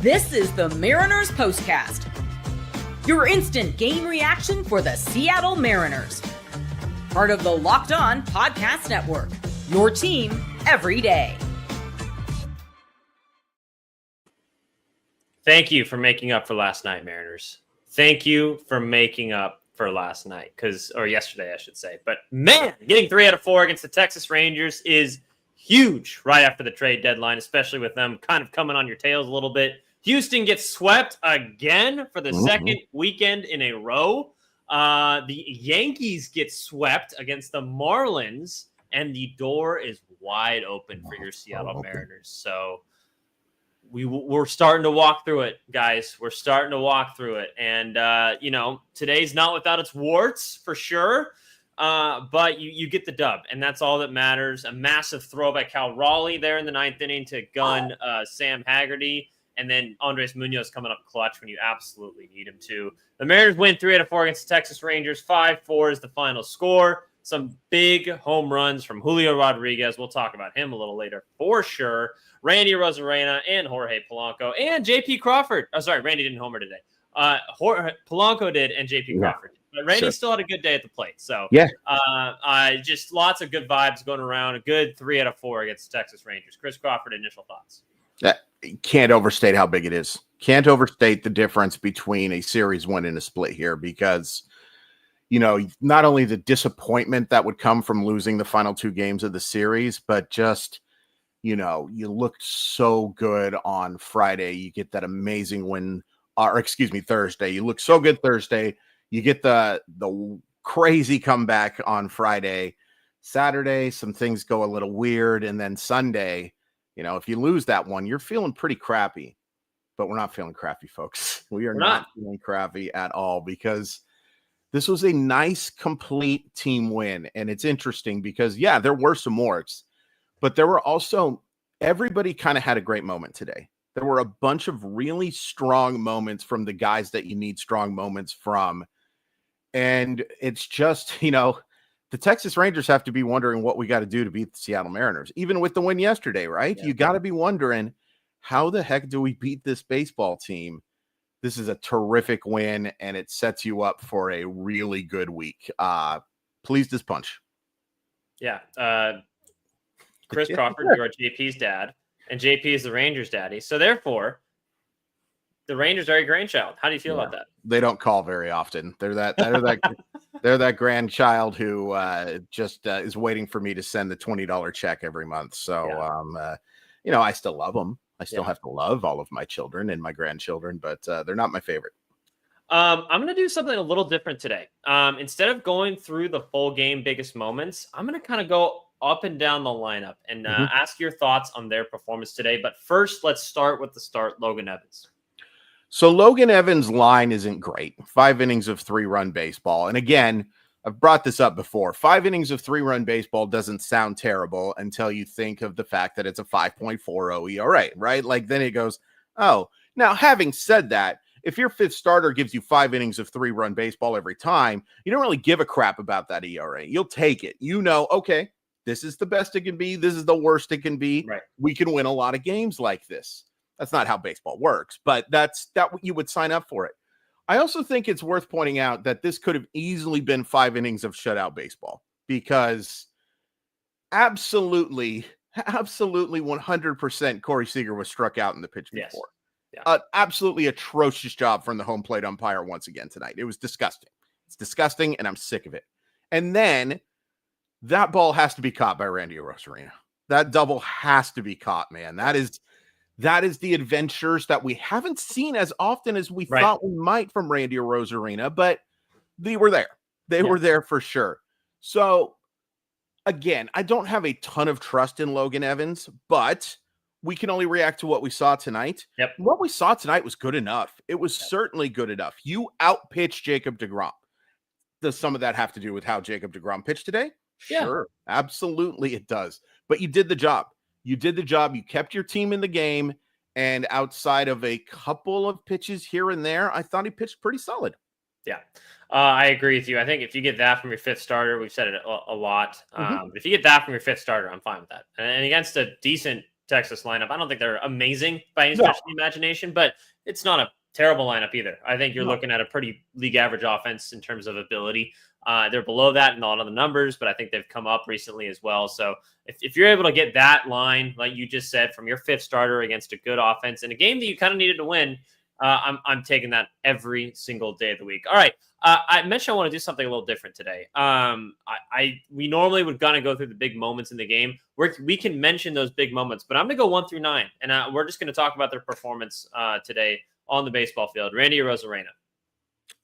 This is the Mariners POSTCAST, your instant game reaction for the Seattle Mariners. Part of the Locked On Podcast Network, your team every day. Thank you for making up for last night, Mariners. Thank you for making up for last night, or yesterday, I should say. But man, getting 3 out of 4 against the Texas Rangers is huge right after the trade deadline, especially with them kind of coming on your tails a little bit. Houston gets swept again for the second weekend in a row. The Yankees get swept against the Marlins, and the door is wide open for your Seattle Mariners. So we're starting to walk through it, guys. We're starting to walk through it. And, today's not without its warts for sure. But you get the dub, and that's all that matters. A massive throw by Cal Raleigh there in the 9th inning to gun Sam Haggerty. And then Andres Munoz coming up clutch when you absolutely need him to. The Mariners win 3 out of 4 against the Texas Rangers. 5-4 is the final score. Some big home runs from Julio Rodriguez. We'll talk about him a little later for sure. Randy Arozarena and Jorge Polanco and J.P. Crawford. Oh, sorry, Randy didn't homer today. Polanco did and J.P. Crawford. But Randy still had a good day at the plate. So just lots of good vibes going around. A good 3 out of 4 against the Texas Rangers. Chris Crawford, initial thoughts. Can't overstate how big it is. Can't overstate the difference between a series win and a split here because, not only the disappointment that would come from losing the final 2 games of the series, but just, you looked so good on Friday. You get that amazing win, Thursday. You look so good Thursday. You get the crazy comeback on Friday. Saturday, some things go a little weird. And then Sunday, if you lose that one, you're feeling pretty crappy. But we're not feeling crappy, folks. We're not feeling crappy at all because this was a nice, complete team win. And it's interesting because, there were some warts, but there were also everybody kind of had a great moment today. There were a bunch of really strong moments from the guys that you need strong moments from. And it's just, the Texas Rangers have to be wondering what we got to do to beat the Seattle Mariners, even with the win yesterday, right? Yeah. You got to be wondering, how the heck do we beat this baseball team? This is a terrific win, and it sets you up for a really good week. Pleased as punch. Yeah. Chris Crawford, you are JP's dad, and JP is the Rangers' daddy. So therefore, the Rangers are a grandchild. How do you feel about that? They don't call very often. They're that grandchild who just is waiting for me to send the $20 check every month. So, I still love them. I still have to love all of my children and my grandchildren, but they're not my favorite. I'm going to do something a little different today. Instead of going through the full game biggest moments, I'm going to kind of go up and down the lineup and ask your thoughts on their performance today. But first, let's start with Logan Evans. So Logan Evans' line isn't great. 5 innings of 3-run baseball. And again, I've brought this up before. 5 innings of 3-run baseball doesn't sound terrible until you think of the fact that it's a 5.40 ERA, right? Like then it goes, oh. Now, having said that, if your 5th starter gives you 5 innings of 3-run baseball every time, you don't really give a crap about that ERA. You'll take it. Okay, this is the best it can be. This is the worst it can be. Right. We can win a lot of games like this. That's not how baseball works, but that's you would sign up for it. I also think it's worth pointing out that this could have easily been 5 innings of shutout baseball because absolutely 100% Corey Seager was struck out in the pitch before. Yeah. Absolutely atrocious job from the home plate umpire once again tonight. It was disgusting. It's disgusting, and I'm sick of it. And then that ball has to be caught by Randy Arozarena. That double has to be caught, man. That is the adventures that we haven't seen as often as we thought we might from Randy Arozarena, but they were there. They were there for sure. So, again, I don't have a ton of trust in Logan Evans, but we can only react to what we saw tonight. Yep. What we saw tonight was good enough. It was certainly good enough. You outpitched Jacob deGrom. Does some of that have to do with how Jacob deGrom pitched today? Sure. Absolutely it does. But you did the job. You did the job. You kept your team in the game. And outside of a couple of pitches here and there, I thought he pitched pretty solid. Yeah, I agree with you. I think if you get that from your 5th starter, we've said it a lot. If you get that from your 5th starter, I'm fine with that. And against a decent Texas lineup. I don't think they're amazing by any stretch of the imagination, but it's not a terrible lineup either. I think you're looking at a pretty league average offense in terms of ability. They're below that in a lot of the numbers, but I think they've come up recently as well. So if you're able to get that line, like you just said, from your fifth starter against a good offense in a game that you kind of needed to win, I'm taking that every single day of the week. All right. I mentioned I want to do something a little different today. We normally would kind of go through the big moments in the game. We can mention those big moments, but I'm going to go 1 through 9, and we're just going to talk about their performance today on the baseball field. Randy Arozarena.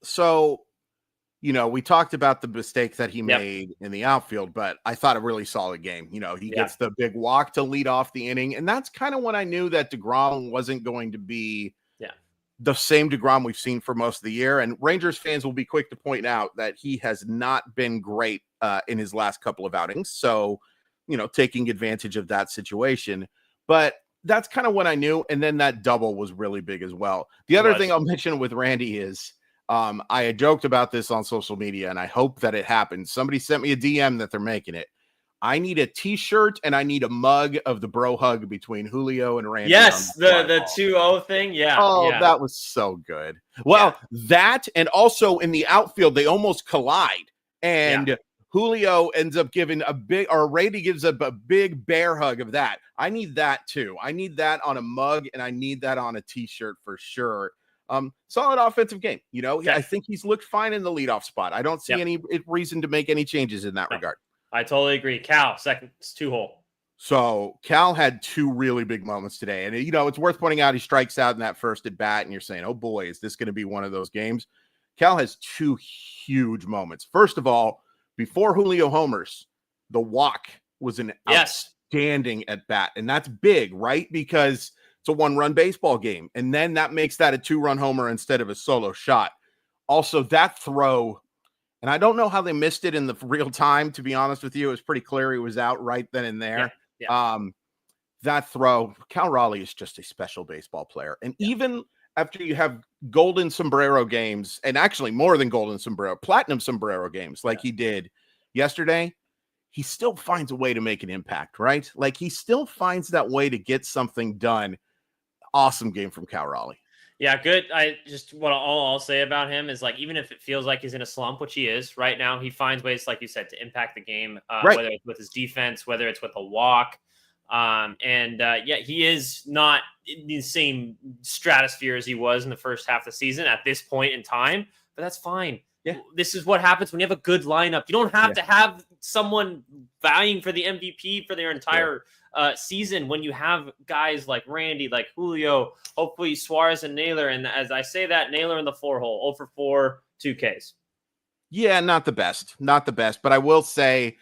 So, we talked about the mistake that he made in the outfield, but I thought a really solid game. He gets the big walk to lead off the inning, and that's kind of when I knew that deGrom wasn't going to be the same deGrom we've seen for most of the year. And Rangers fans will be quick to point out that he has not been great in his last couple of outings. So, taking advantage of that situation. But that's kind of what I knew. And then that double was really big as well. The other thing I'll mention with Randy is I had joked about this on social media, and I hope that it happens. Somebody sent me a DM that they're making it. I need a t-shirt and I need a mug of the bro hug between Julio and Randy. Yes, the 2-0 thing. Yeah. Oh, that was so good. Well, that, and also in the outfield, they almost collide. And Julio ends up giving Randy gives up a big bear hug of that. I need that too. I need that on a mug, and I need that on a t-shirt for sure. Solid offensive game. I think he's looked fine in the leadoff spot. I don't see any reason to make any changes in that regard. I totally agree. Cal, second 2-hole. So Cal had 2 really big moments today. And, it's worth pointing out he strikes out in that first at bat, and you're saying, oh boy, is this going to be one of those games? Cal has 2 huge moments. First of all, before Julio homers, the walk was an outstanding at bat. And that's big, right? Because it's a 1-run baseball game. And then that makes that a 2-run homer instead of a solo shot. Also, that throw, and I don't know how they missed it in the real time, to be honest with you. It was pretty clear he was out right then and there. That throw, Cal Raleigh is just a special baseball player. And even after you have golden sombrero games, and actually more than golden sombrero, platinum sombrero games like he did yesterday, he still finds a way to make an impact, right? Like he still finds that way to get something done. Awesome game from Cal Raleigh. Yeah, good. All I'll say about him is, like, even if it feels like he's in a slump, which he is right now, he finds ways, like you said, to impact the game, whether it's with his defense, whether it's with a walk. He is not in the same stratosphere as he was in the first half of the season at this point in time, but that's fine. Yeah. This is what happens when you have a good lineup. You don't have to have someone vying for the MVP for their entire season when you have guys like Randy, like Julio, hopefully Suarez and Naylor. And as I say that, Naylor in the 4-hole, 0 for 4, 2 Ks. Yeah, not the best. But I will say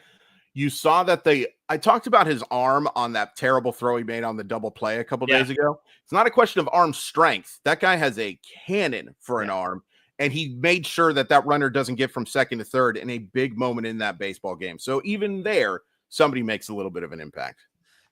you saw that I talked about his arm on that terrible throw he made on the double play a couple days ago. It's not a question of arm strength. That guy has a cannon for an arm. And he made sure that runner doesn't get from second to third in a big moment in that baseball game. So even there, somebody makes a little bit of an impact.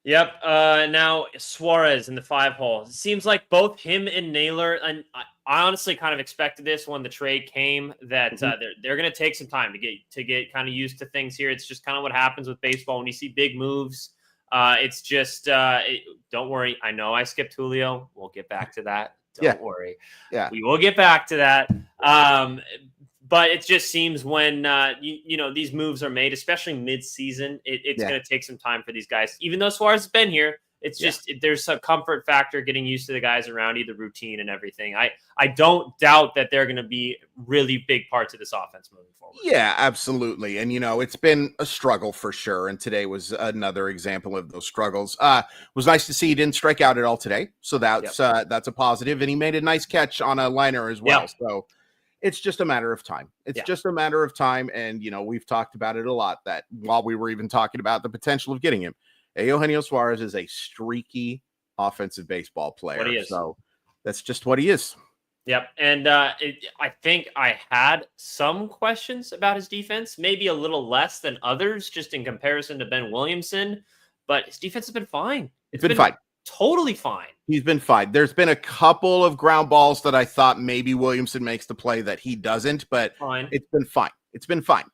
Yep. Now Suarez in the 5-hole. It seems like both him and Naylor, and I honestly kind of expected this when the trade came, that they're going to take some time to get kind of used to things here. It's just kind of what happens with baseball when you see big moves. It's just don't worry. I know I skipped Julio. We'll get back to that. Don't worry. Yeah, we will get back to that. But it just seems when these moves are made, especially mid-season, it's going to take some time for these guys. Even though Suarez has been here, it's just there's a comfort factor getting used to the guys around you, the routine and everything. I don't doubt that they're going to be really big parts of this offense moving forward. Yeah, absolutely. And it's been a struggle for sure. And today was another example of those struggles. Was nice to see he didn't strike out at all today, so that's a positive. And he made a nice catch on a liner as well. So it's just a matter of time. Just a matter of time. And, we've talked about it a lot, that while we were even talking about the potential of getting him, Eugenio Suarez is a streaky offensive baseball player. What he is. So that's just what he is. Yep. And I think I had some questions about his defense, maybe a little less than others, just in comparison to Ben Williamson. But his defense has been fine. It's been fine. Totally fine. He's been fine. There's been a couple of ground balls that I thought maybe Williamson makes the play that he doesn't, but it's been fine. It's been fine.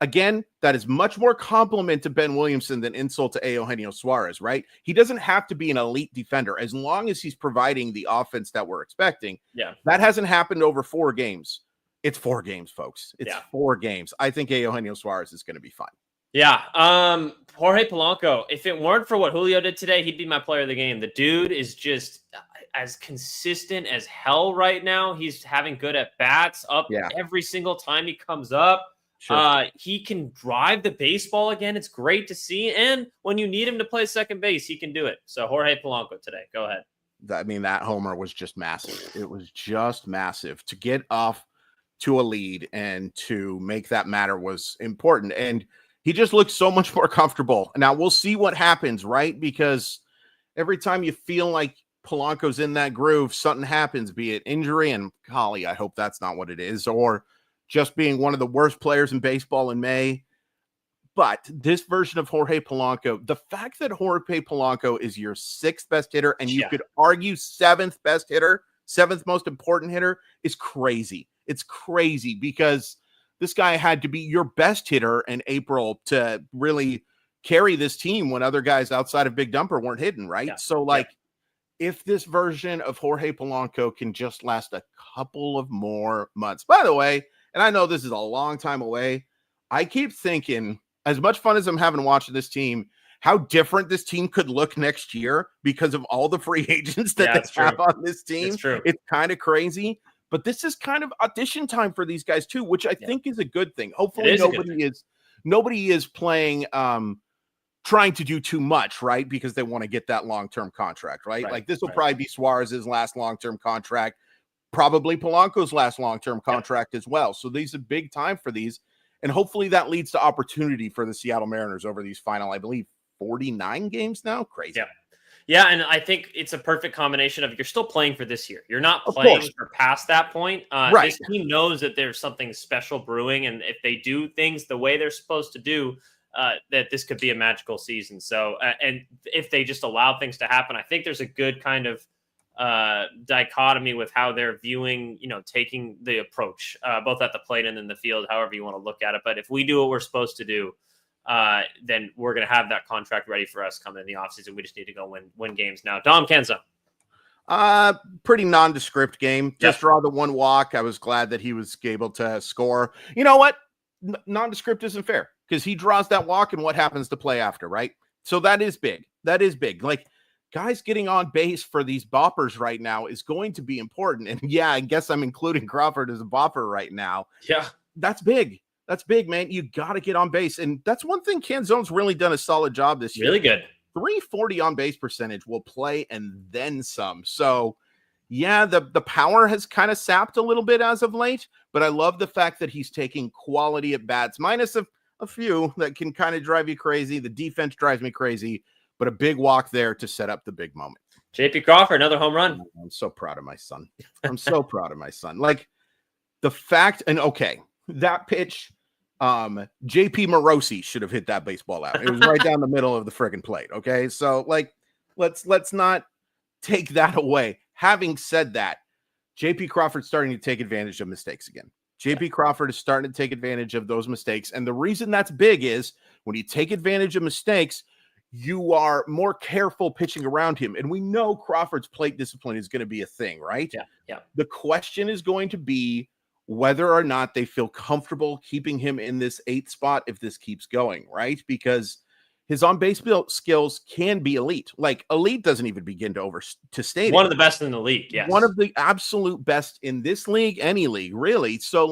again, that is much more compliment to Ben Williamson than insult to Eugenio Suarez, right? He doesn't have to be an elite defender as long as he's providing the offense that we're expecting. Yeah. That hasn't happened over 4 games. It's 4 games, folks. It's 4 games. I think Eugenio Suarez is going to be fine. Yeah. Jorge Polanco, if it weren't for what Julio did today, he'd be my player of the game. The dude is just as consistent as hell right now. He's having good at bats up every single time he comes up. Sure. He can drive the baseball again. It's great to see. And when you need him to play second base, he can do it. So Jorge Polanco today. Go ahead. I mean, that homer was just massive. It was just massive. To get off to a lead and to make that matter was important. And he just looks so much more comfortable. Now we'll see what happens, right? Because every time you feel like Polanco's in that groove, something happens, be it injury, and golly, I hope that's not what it is, or just being one of the worst players in baseball in May. But this version of Jorge Polanco, the fact that Jorge Polanco is your 6th best hitter, and you could argue 7th best hitter, 7th most important hitter, is crazy. It's crazy because this guy had to be your best hitter in April to really carry this team when other guys outside of Big Dumper weren't hitting, right? Yeah. So, if this version of Jorge Polanco can just last a couple of more months. By the way, and I know this is a long time away, I keep thinking, as much fun as I'm having watching this team, how different this team could look next year because of all the free agents that they have on this team. It's kind of crazy. But this is kind of audition time for these guys too, which I think is a good thing. Hopefully nobody is playing trying to do too much, right? Because they want to get that long-term contract, right? Like this will probably be Suarez's last long-term contract, probably Polanco's last long-term contract as well. So these are big time for these. And hopefully that leads to opportunity for the Seattle Mariners over these final, I believe, 49 games now. Crazy. Yeah, and I think it's a perfect combination of you're still playing for this year. You're not playing for past that point. This team knows that there's something special brewing, and if they do things the way they're supposed to do, that this could be a magical season. So, and if they just allow things to happen, I think there's a good kind of dichotomy with how they're viewing, taking the approach, both at the plate and in the field, however you want to look at it. But if we do what we're supposed to do, then we're going to have that contract ready for us coming in the offseason. We just need to go win games now. Dom Kenzo. Pretty nondescript game. Just draw the 1 walk. I was glad that he was able to score. You know what? Nondescript isn't fair because he draws that walk and what happens to play after, right? So that is big. That is big. Like guys getting on base for these boppers right now is going to be important. And I guess I'm including Crawford as a bopper right now. Yeah. That's big. That's big, man. You got to get on base. And that's one thing Canzone's really done a solid job this year. Really good. 340 on base percentage will play and then some. So, the power has kind of sapped a little bit as of late, but I love the fact that he's taking quality at bats, minus a few that can kind of drive you crazy. The defense drives me crazy, but a big walk there to set up the big moment. JP Crawford, another home run. I'm so proud of my son. I'm so proud of my son. Like the fact, and that pitch, JP Morosi should have hit that baseball out. It was right down the middle of the friggin' plate. Okay. So let's not take that away. Having said that, JP Crawford's starting to take advantage of mistakes again. JP Crawford is starting to take advantage of those mistakes. And the reason that's big is when you take advantage of mistakes, you are more careful pitching around him. And we know Crawford's plate discipline is going to be a thing, right? Yeah. The question is going to be whether or not they feel comfortable keeping him in this 8th spot if this keeps going, right? Because his on-base skills can be elite. Like elite doesn't even begin to state one of the best in the league. Yes. One of the absolute best in this league, any league, really. So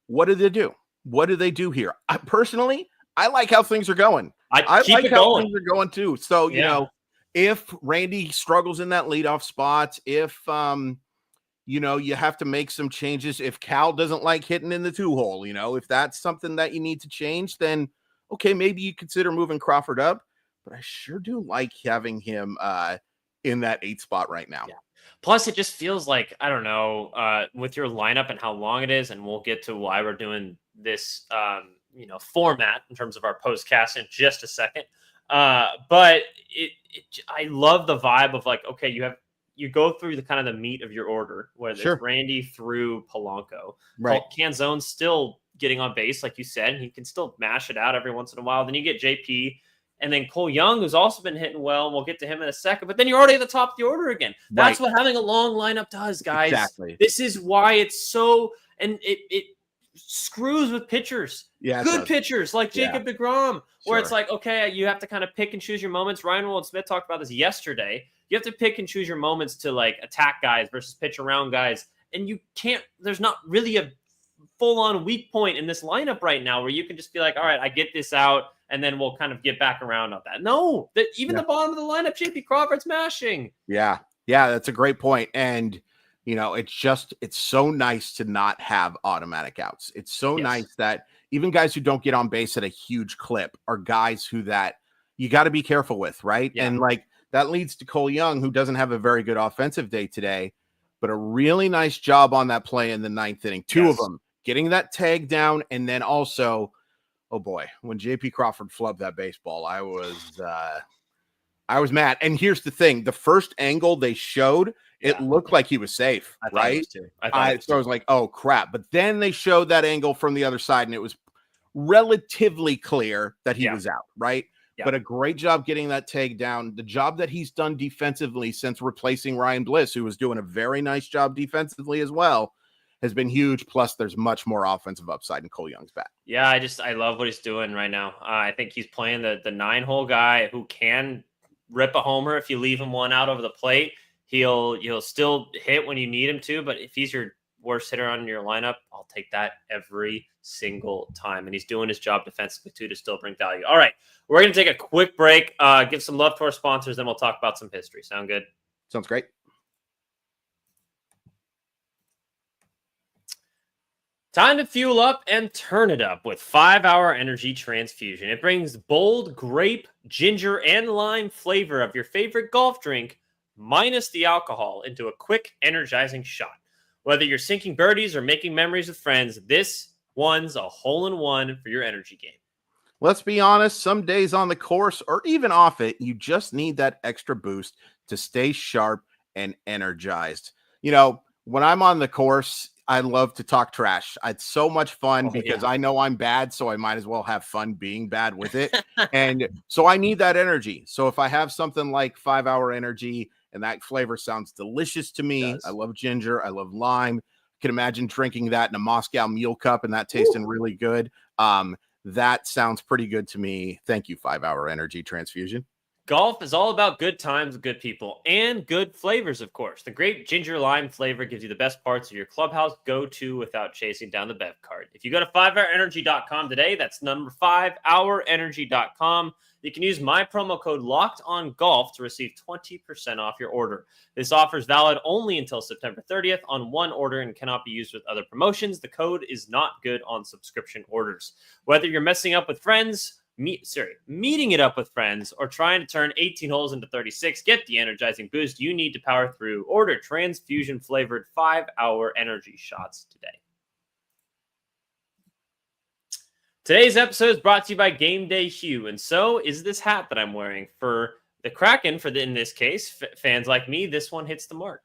what do they do? What do they do here? Personally, I like how things are going. I keep like it how going. things are going too. So, if Randy struggles in that leadoff spot, if, you have to make some changes. If Cal doesn't like hitting in the 2-hole, if that's something that you need to change, then okay, maybe you consider moving Crawford up. But I sure do like having him in that 8th spot right now. Yeah. Plus, it just feels like, I don't know, with your lineup and how long it is, and we'll get to why we're doing this, format in terms of our postcast in just a second. But I love the vibe of okay, you have you go through the kind of the meat of your order, whether Sure. it's Randy through Polanco. Right. Canzone's still getting on base, like you said, and he can still mash it out every once in a while. Then you get JP, and then Cole Young, who's also been hitting well, and we'll get to him in a second. But then you're already at the top of the order again. That's what having a long lineup does, guys. Exactly. This is why it's so, and it screws with pitchers. Yeah, Good pitchers like Jacob deGrom, where it's like, okay, you have to kind of pick and choose your moments. Ryan Wilson-Smith talked about this yesterday. You have to pick and choose your moments to like attack guys versus pitch around guys. And you can't, there's not really a full-on weak point in this lineup right now where you can just be like, all right, I get this out, and then we'll kind of get back around on that. No, even the bottom of the lineup, JP Crawford's mashing. Yeah, that's a great point. And, it's so nice to not have automatic outs. It's so nice that even guys who don't get on base at a huge clip are guys who that you got to be careful with, right? Yeah. And like that leads to Cole Young, who doesn't have a very good offensive day today, but a really nice job on that play in the ninth inning. Two of them getting that tag down, and then also, oh boy, when JP Crawford flubbed that baseball, I was mad. And here's the thing: the first angle they showed, it looked like he was safe, right? So I was like, oh crap. But then they showed that angle from the other side, and it was relatively clear that he was out, right? Yeah. But a great job getting that tag down. The job that he's done defensively since replacing Ryan Bliss, who was doing a very nice job defensively as well, has been huge. Plus, there's much more offensive upside in Cole Young's bat. Yeah, I love what he's doing right now. I think he's playing the 9-hole guy who can rip a homer if you leave him one out over the plate. He'll still hit when you need him to, but if he's your worst hitter on your lineup, I'll take that every single time. And he's doing his job defensively too to still bring value. All right, we're going to take a quick break, give some love to our sponsors, then we'll talk about some history. Sound good? Sounds great. Time to fuel up and turn it up with 5-Hour Energy Transfusion. It brings bold grape, ginger, and lime flavor of your favorite golf drink, minus the alcohol, into a quick, energizing shot. Whether you're sinking birdies or making memories with friends, this one's a hole-in-one for your energy game. Let's be honest, some days on the course or even off it, you just need that extra boost to stay sharp and energized. When I'm on the course, I love to talk trash. It's so much fun because I know I'm bad, so I might as well have fun being bad with it. And so I need that energy. So if I have something like 5-Hour Energy and that flavor sounds delicious to me, I love ginger, I love lime. I can imagine drinking that in a Moscow Mule Cup and that tasting really good. That sounds pretty good to me. Thank you, 5-Hour Energy Transfusion. Golf is all about good times, good people, and good flavors, of course. The grape ginger lime flavor gives you the best parts of your clubhouse go-to without chasing down the bev cart. If you go to 5hourenergy.com today, that's number 5hourenergy.com. You can use my promo code LOCKEDONGOLF to receive 20% off your order. This offer is valid only until September 30th on one order and cannot be used with other promotions. The code is not good on subscription orders. Whether you're messing up with friends, meeting it up with friends, or trying to turn 18 holes into 36, get the energizing boost you need to power through. Order transfusion flavored 5-Hour Energy shots today. Today's episode is brought to you by Game Day Hue, and so is this hat that I'm wearing. For the Kraken, in this case, fans like me, this one hits the mark.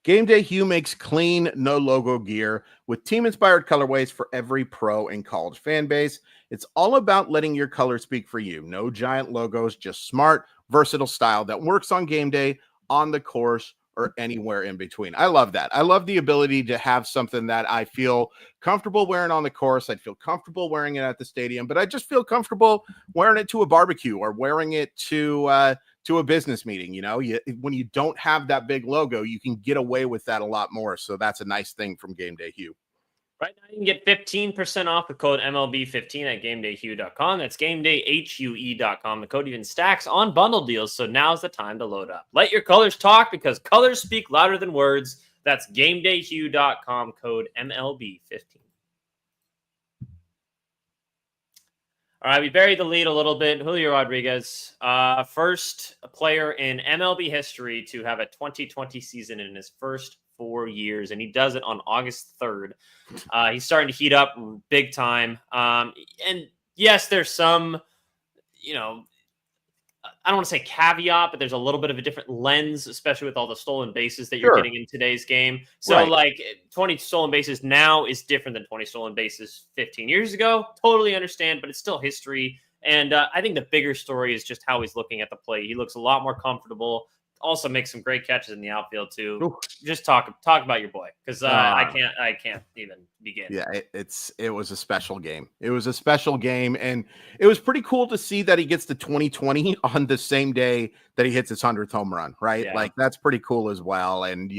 Game Day Hue makes clean, no-logo gear with team-inspired colorways for every pro and college fan base. It's all about letting your color speak for you. No giant logos, just smart, versatile style that works on game day, on the course, or anywhere in between. I love that. I love the ability to have something that I feel comfortable wearing on the course. I'd feel comfortable wearing it at the stadium, but I just feel comfortable wearing it to a barbecue or wearing it to a business meeting. When you don't have that big logo, you can get away with that a lot more. So that's a nice thing from Game Day Hue. Right now, you can get 15% off the code MLB15 at GameDayHue.com. That's GameDayHue.com. The code even stacks on bundle deals, so now's the time to load up. Let your colors talk because colors speak louder than words. That's GameDayHue.com, code MLB15. All right, we buried the lead a little bit. Julio Rodriguez, first player in MLB history to have a 2020 season in his first 4 years, and he does it on August 3rd. He's starting to heat up big time. And yes, there's some, I don't want to say caveat, but there's a little bit of a different lens, especially with all the stolen bases that you're getting in today's game. So Right. like 20 stolen bases now is different than 20 stolen bases 15 years ago. Totally understand, but it's still history. And I think the bigger story is just how he's looking at the plate. He looks a lot more comfortable. Also makes some great catches in the outfield too. Ooh. Just talk about your boy, because I can't even begin. Yeah, it was a special game. It was a special game, and it was pretty cool to see that he gets to 2020 on the same day that he hits his 100th home run, right? Yeah. Like that's pretty cool as well. And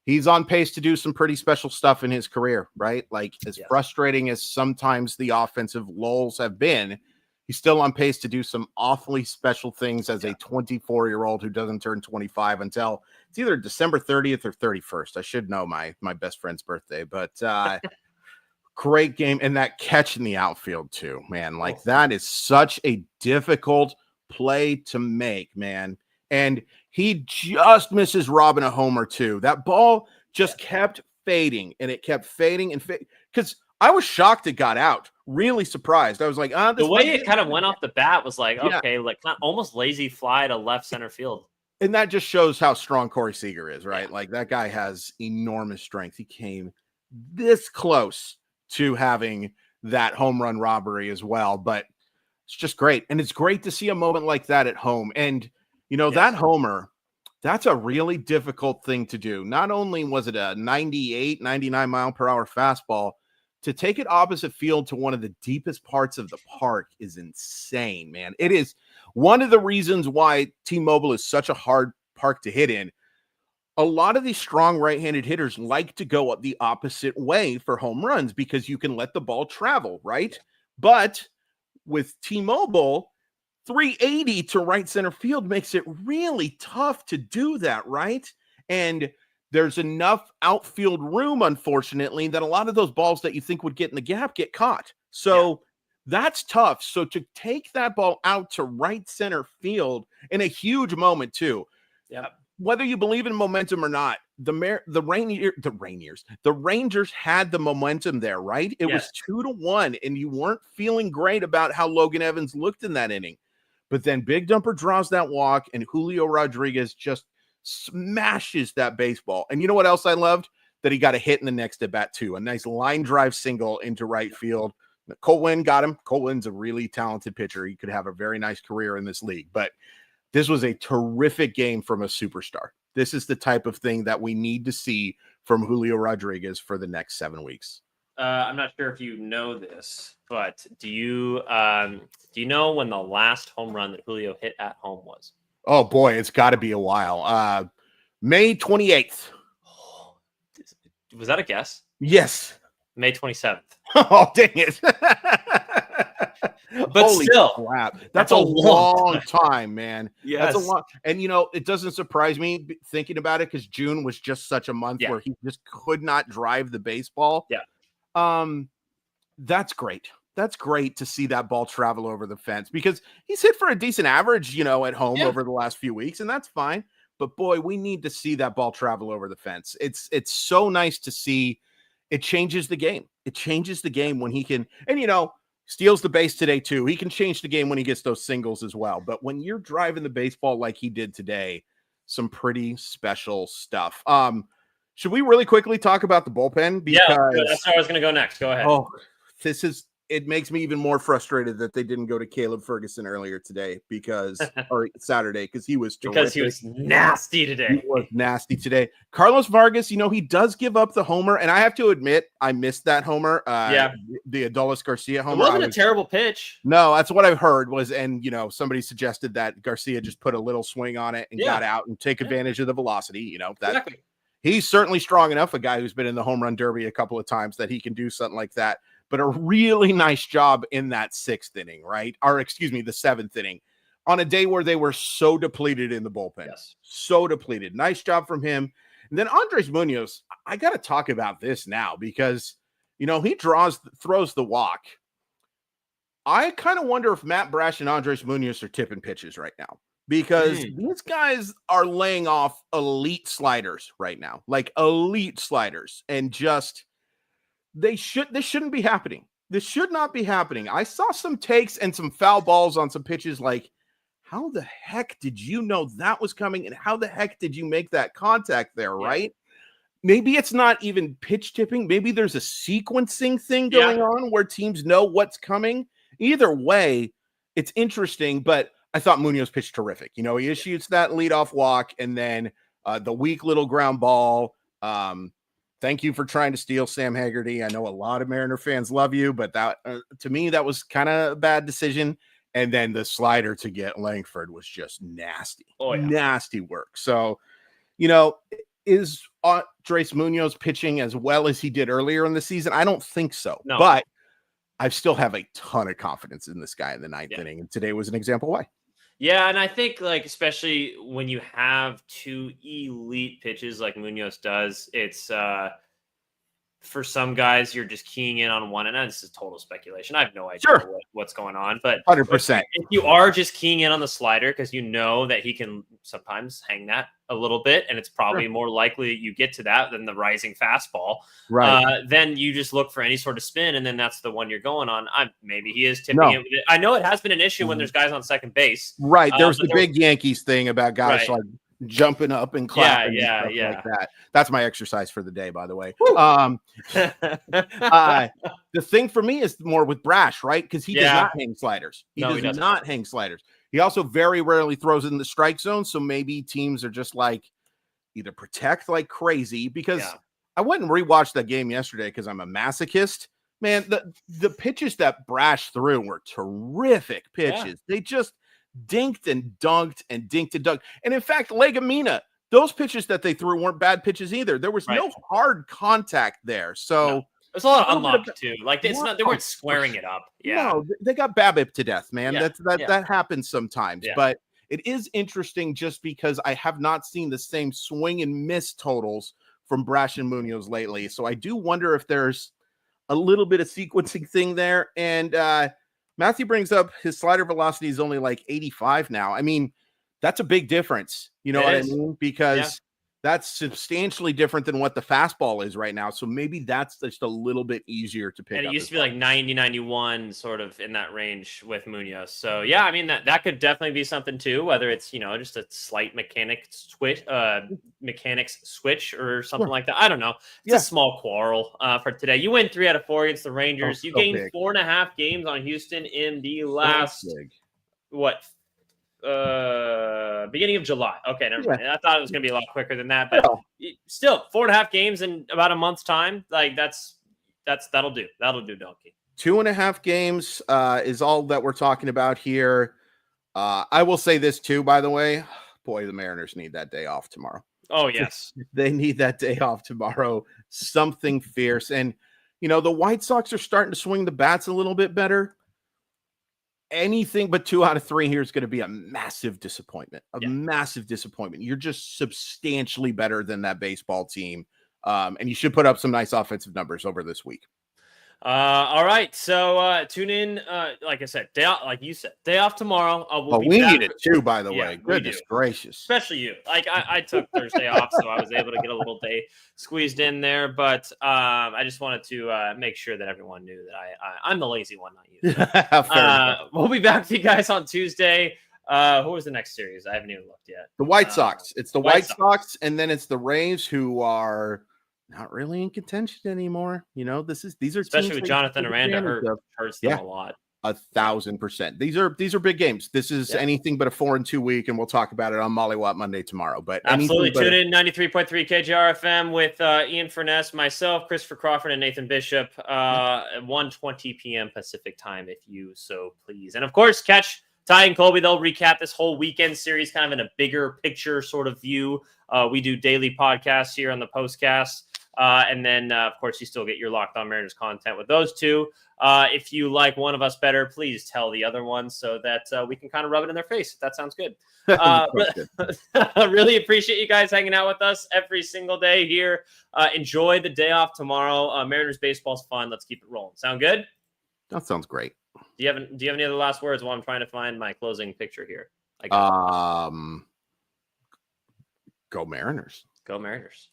he's on pace to do some pretty special stuff in his career, right? Like as frustrating as sometimes the offensive lulls have been, he's still on pace to do some awfully special things as a 24-year-old who doesn't turn 25 until it's either December 30th or 31st. I should know my best friend's birthday, but great game. And that catch in the outfield too, man. Like that is such a difficult play to make, man. And he just misses robbing a homer too. That ball just kept fading, and it kept fading and fading because I was shocked it got out. Really surprised. I was like, the way it kind of went off the bat was like, okay, like not almost lazy fly to left center field. And that just shows how strong Corey Seager is, right? Yeah. Like that guy has enormous strength. He came this close to having that home run robbery as well, but it's just great. And it's great to see a moment like that at home. And, that homer, that's a really difficult thing to do. Not only was it a 98, 99 mile per hour fastball, to take it opposite field to one of the deepest parts of the park is insane, man. It is one of the reasons why T-Mobile is such a hard park to hit in. A lot of these strong right-handed hitters like to go the opposite way for home runs because you can let the ball travel, right? But with T-Mobile, 380 to right center field makes it really tough to do that, right? And there's enough outfield room, unfortunately, that a lot of those balls that you think would get in the gap get caught. So that's tough. So to take that ball out to right center field in a huge moment too. Yeah. Whether you believe in momentum or not, the Rangers had the momentum there, right? It was 2-1, and you weren't feeling great about how Logan Evans looked in that inning. But then Big Dumper draws that walk, and Julio Rodriguez just smashes that baseball. And you know what else I loved? That he got a hit in the next at bat too. A nice line drive single into right field. Cole Winn got him. Cole Winn's a really talented pitcher. He could have a very nice career in this league. But this was a terrific game from a superstar. This is the type of thing that we need to see from Julio Rodriguez for the next 7 weeks. I'm not sure if you know this, but do you know when the last home run that Julio hit at home was? Oh boy, it's got to be a while. May 28th. Was that a guess? Yes. May 27th. Oh, dang it. But holy still, crap. That's a long time, man. Yes. That's a lot. And, it doesn't surprise me thinking about it because June was just such a month where he just could not drive the baseball. Yeah. That's great. That's great to see that ball travel over the fence because he's hit for a decent average, at home over the last few weeks, and that's fine. But boy, we need to see that ball travel over the fence. It's so nice to see. It changes the game. It changes the game when he can, and steals the base today too. He can change the game when he gets those singles as well. But when you're driving the baseball like he did today, some pretty special stuff. Should we really quickly talk about the bullpen? Because that's where I was going to go next. Go ahead. Oh, it makes me even more frustrated that they didn't go to Caleb Ferguson earlier today or Saturday, because he was terrific. Because he was nasty today. He was nasty today. Carlos Vargas, he does give up the homer, and I have to admit, I missed that homer. The Adolis Garcia homer. It wasn't a terrible pitch. No, that's what I've heard somebody suggested that Garcia just put a little swing on it and got out and take advantage of the velocity. Exactly. He's certainly strong enough, a guy who's been in the home run derby a couple of times, that he can do something like that. But a really nice job in that 6th inning, right? Or excuse me, the 7th inning, on a day where they were so depleted in the bullpen. Yes. So depleted. Nice job from him. And then Andres Munoz, I got to talk about this now because, he throws the walk. I kind of wonder if Matt Brash and Andres Munoz are tipping pitches right now, because these guys are laying off elite sliders right now, like elite sliders, and just this shouldn't be happening. This should not be happening. I saw some takes and some foul balls on some pitches. Like, how the heck did you know that was coming? And how the heck did you make that contact there, right? Maybe it's not even pitch tipping. Maybe there's a sequencing thing going on where teams know what's coming. Either way, it's interesting, but I thought Munoz pitched terrific. You know, he issues that leadoff walk and then the weak little ground ball. Thank you for trying to steal Sam Haggerty. I know a lot of Mariner fans love you, but that to me, that was kind of a bad decision. And then the slider to get Langford was just nasty. Nasty work. So, you know, is Andres Munoz pitching as well as he did earlier in the season? I don't think so. No. But I still have a ton of confidence in this guy in the ninth inning. And today was an example why. Yeah, and I think, like, especially when you have two elite pitches like Munoz does, it's for some guys, you're just keying in on one, and this is total speculation. I have no idea what's going on, but 100%. If you are just keying in on the slider because you know that he can sometimes hang that a little bit, and it's probably more likely that you get to that than the rising fastball, right? Then you just look for any sort of spin, and then that's the one you're going on. Maybe he is tipping it with it. I know it has been an issue when there's guys on second base. Right. There was the big Yankees thing about guys like jumping up and clapping like that. That's my exercise for the day, by the way. The thing for me is more with Brash, right? Because he does not hang sliders. He does not hang sliders. He also very rarely throws in the strike zone, so maybe teams are just like either protect like crazy because I went and rewatched that game yesterday because I'm a masochist. Man, the pitches that Brash threw were terrific pitches. They just dinked and dunked and dinked and dunked. And in fact, Legumina, those pitches that they threw weren't bad pitches either. There was no hard contact there. So there's a lot of unluck too. Like they weren't squaring it up. No, they got BABIP to death, man. That happens sometimes. But it is interesting just because I have not seen the same swing and miss totals from Brash and Munoz lately. So I do wonder if there's a little bit of sequencing thing there. And Matthew brings up his slider velocity is only like 85 now. I mean, that's a big difference. You know what I mean? Because that's substantially different than what the fastball is right now. So maybe that's just a little bit easier to pick up. And it used to be like 90, 91 sort of in that range with Munoz. So yeah, I mean, that could definitely be something too, whether it's, you know, just a slight mechanics switch or something like that. I don't know. It's a small quarrel for today. You win 3 out of 4 against the Rangers. You gained 4.5 games on Houston in the last, beginning of July. Okay, never mind. I thought it was going to be a lot quicker than that, but still 4.5 games in about a month's time. Like that'll do. That'll do, Donkey. 2.5 games is all that we're talking about here. I will say this too, by the way. Boy, the Mariners need that day off tomorrow. Oh, yes. They need that day off tomorrow. Something fierce. And, you know, the White Sox are starting to swing the bats a little bit better. Anything but 2 out of 3 here is going to be a massive disappointment. Massive disappointment. You're just substantially better than that baseball team. And you should put up some nice offensive numbers over this week. All right. So tune in. Like I said, day off, like you said, day off tomorrow. We need it too, by the way. Goodness gracious. Especially you. Like I took Thursday off, so I was able to get a little day squeezed in there. But I just wanted to make sure that everyone knew that I'm the lazy one, not you. We'll be back to you guys on Tuesday. Who was the next series? I haven't even looked yet. The White Sox. It's the White Sox, and then it's the Rays, who are not really in contention anymore. You know, these are especially with Jonathan Aranda hurts them a lot. 1,000%. These are big games. This is anything but a 4-2 week, and we'll talk about it on Mollywop Monday tomorrow. But absolutely tune in 93.3 KJR FM with Ian Furness, myself, Christopher Crawford, and Nathan Bishop at 1:20 p.m. Pacific time, if you so please. And of course, catch Ty and Colby. They'll recap this whole weekend series kind of in a bigger picture sort of view. We do daily podcasts here on the POSTCAST. And then, of course, you still get your Locked On Mariners content with those two. If you like one of us better, please tell the other one so that we can kind of rub it in their face. That sounds good. Really appreciate you guys hanging out with us every single day here. Enjoy the day off tomorrow. Mariners baseball's fun. Let's keep it rolling. Sound good? That sounds great. Do you have any other last words while I'm trying to find my closing picture here? Go Mariners. Go Mariners.